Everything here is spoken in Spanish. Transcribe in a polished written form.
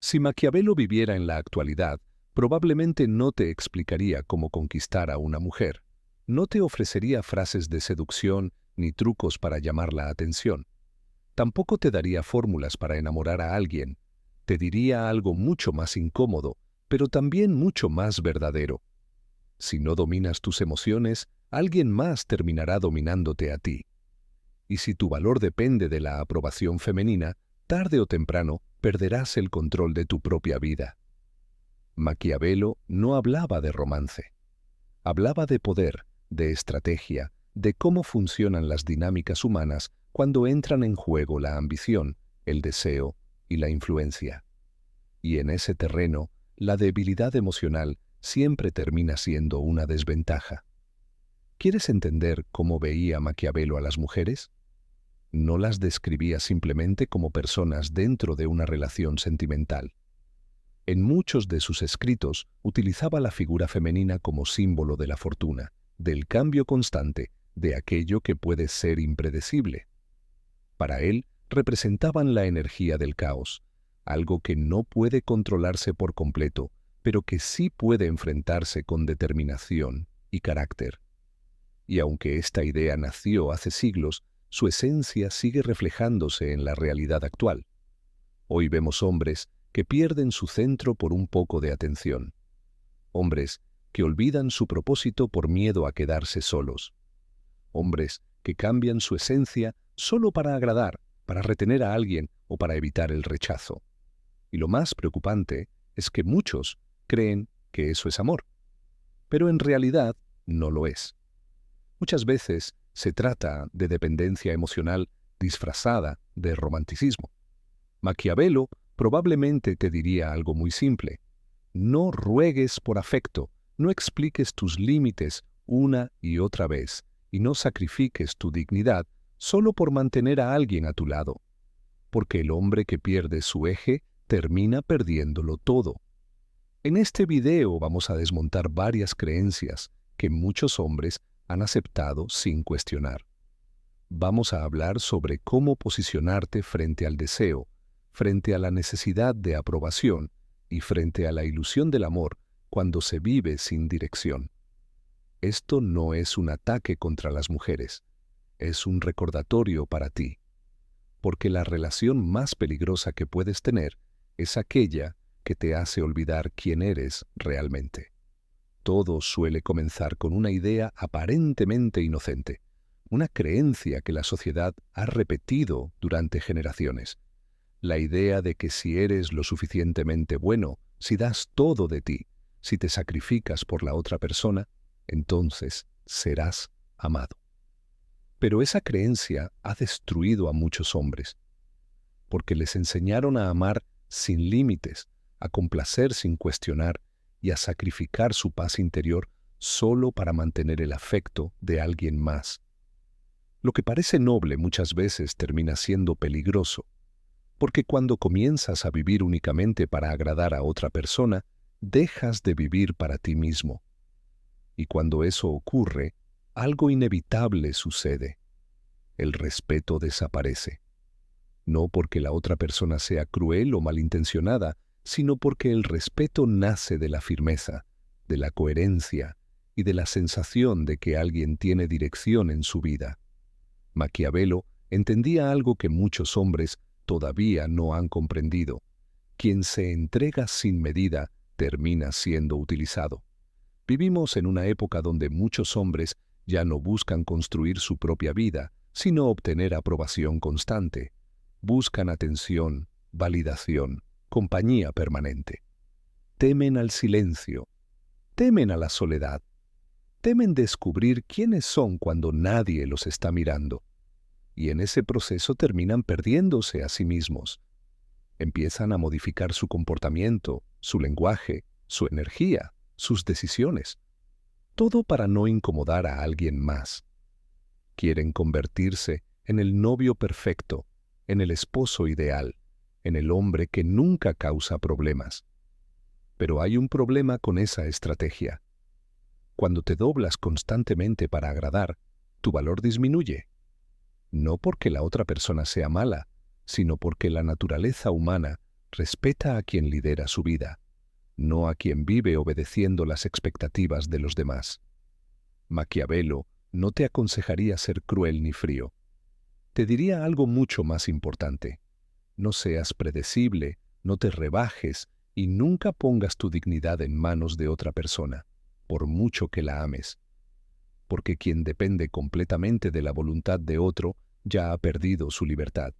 Si Maquiavelo viviera en la actualidad, probablemente no te explicaría cómo conquistar a una mujer. No te ofrecería frases de seducción ni trucos para llamar la atención. Tampoco te daría fórmulas para enamorar a alguien. Te diría algo mucho más incómodo, pero también mucho más verdadero. Si no dominas tus emociones, alguien más terminará dominándote a ti. Y si tu valor depende de la aprobación femenina, tarde o temprano perderás el control de tu propia vida. Maquiavelo no hablaba de romance. Hablaba de poder, de estrategia, de cómo funcionan las dinámicas humanas cuando entran en juego la ambición, el deseo y la influencia. Y en ese terreno, la debilidad emocional siempre termina siendo una desventaja. ¿Quieres entender cómo veía Maquiavelo a las mujeres? No las describía simplemente como personas dentro de una relación sentimental. En muchos de sus escritos utilizaba la figura femenina como símbolo de la fortuna, del cambio constante, de aquello que puede ser impredecible. Para él, representaban la energía del caos, algo que no puede controlarse por completo, pero que sí puede enfrentarse con determinación y carácter. Y aunque esta idea nació hace siglos, su esencia sigue reflejándose en la realidad actual. Hoy vemos hombres que pierden su centro por un poco de atención. Hombres que olvidan su propósito por miedo a quedarse solos. Hombres que cambian su esencia solo para agradar, para retener a alguien o para evitar el rechazo. Y lo más preocupante es que muchos creen que eso es amor, pero en realidad no lo es. Muchas veces se trata de dependencia emocional disfrazada de romanticismo. Maquiavelo probablemente te diría algo muy simple. No ruegues por afecto, no expliques tus límites una y otra vez, y no sacrifiques tu dignidad solo por mantener a alguien a tu lado, porque el hombre que pierde su eje termina perdiéndolo todo. En este video vamos a desmontar varias creencias que muchos hombres han aceptado sin cuestionar. Vamos a hablar sobre cómo posicionarte frente al deseo, frente a la necesidad de aprobación y frente a la ilusión del amor cuando se vive sin dirección. Esto no es un ataque contra las mujeres, es un recordatorio para ti, porque la relación más peligrosa que puedes tener es aquella que te hace olvidar quién eres realmente. Todo suele comenzar con una idea aparentemente inocente, una creencia que la sociedad ha repetido durante generaciones. La idea de que si eres lo suficientemente bueno, si das todo de ti, si te sacrificas por la otra persona, entonces serás amado. Pero esa creencia ha destruido a muchos hombres, porque les enseñaron a amar sin límites, a complacer sin cuestionar y a sacrificar su paz interior solo para mantener el afecto de alguien más. Lo que parece noble muchas veces termina siendo peligroso, porque cuando comienzas a vivir únicamente para agradar a otra persona, dejas de vivir para ti mismo. Y cuando eso ocurre, algo inevitable sucede. El respeto desaparece. No porque la otra persona sea cruel o malintencionada, sino porque el respeto nace de la firmeza, de la coherencia y de la sensación de que alguien tiene dirección en su vida. Maquiavelo entendía algo que muchos hombres todavía no han comprendido. Quien se entrega sin medida termina siendo utilizado. Vivimos en una época donde muchos hombres ya no buscan construir su propia vida, sino obtener aprobación constante. Buscan atención, validación, compañía permanente. Temen al silencio, temen a la soledad, temen descubrir quiénes son cuando nadie los está mirando. Y en ese proceso terminan perdiéndose a sí mismos. Empiezan a modificar su comportamiento, su lenguaje, su energía, sus decisiones. Todo para no incomodar a alguien más. Quieren convertirse en el novio perfecto, en el esposo ideal, en el hombre que nunca causa problemas. Pero hay un problema con esa estrategia. Cuando te doblas constantemente para agradar, tu valor disminuye. No porque la otra persona sea mala, sino porque la naturaleza humana Respeta a quien lidera su vida, no a quien vive obedeciendo las expectativas de los demás. Maquiavelo no te aconsejaría ser cruel ni frío. Te diría algo mucho más importante. No seas predecible, no te rebajes y nunca pongas tu dignidad en manos de otra persona, por mucho que la ames. Porque quien depende completamente de la voluntad de otro ya ha perdido su libertad.